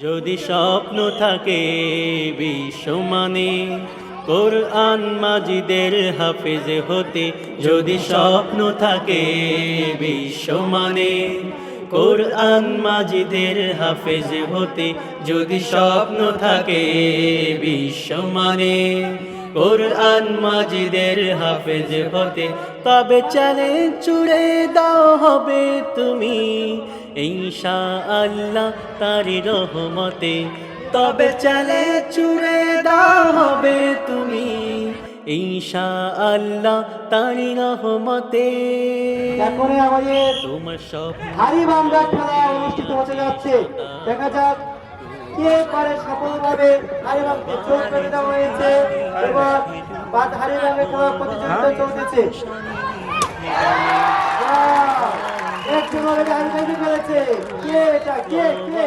যদি স্বপ্ন থাকে বিশ্বমানে কোরআন মাজিদের হাফেজ হতে, যদি স্বপ্ন থাকে বিশ্বমানে কোরআন মাজিদের হাফেজ হতে, যদি স্বপ্ন থাকে বিশ্বমানে কোরআন মাজিদের হাফেজ হতে, তবে চ্যালেঞ্জ ছুড়ে দাও হবে তুমি ইনশাআল্লাহ তারি রহমতে, তবে চ্যালেঞ্জ ছুড়ে দাও হবে তুমি ইনশাআল্লাহ তারি রহমতে। এখনই আমাদের তোমার সব হাড়ি ভাঙ্গা খেলা অনুষ্ঠিত হতে যাচ্ছে। দেখা যাক কে পারে সফলভাবে হাড়ি ভাঙতে চোখ করে দেওয়া হয়েছে এবং হাড়ি ভাঙের খেলা প্রতিযোগিতা চলতেছে। একজন হাড়ি ভেঙে ফেলেছে। কে এটা? কে কে?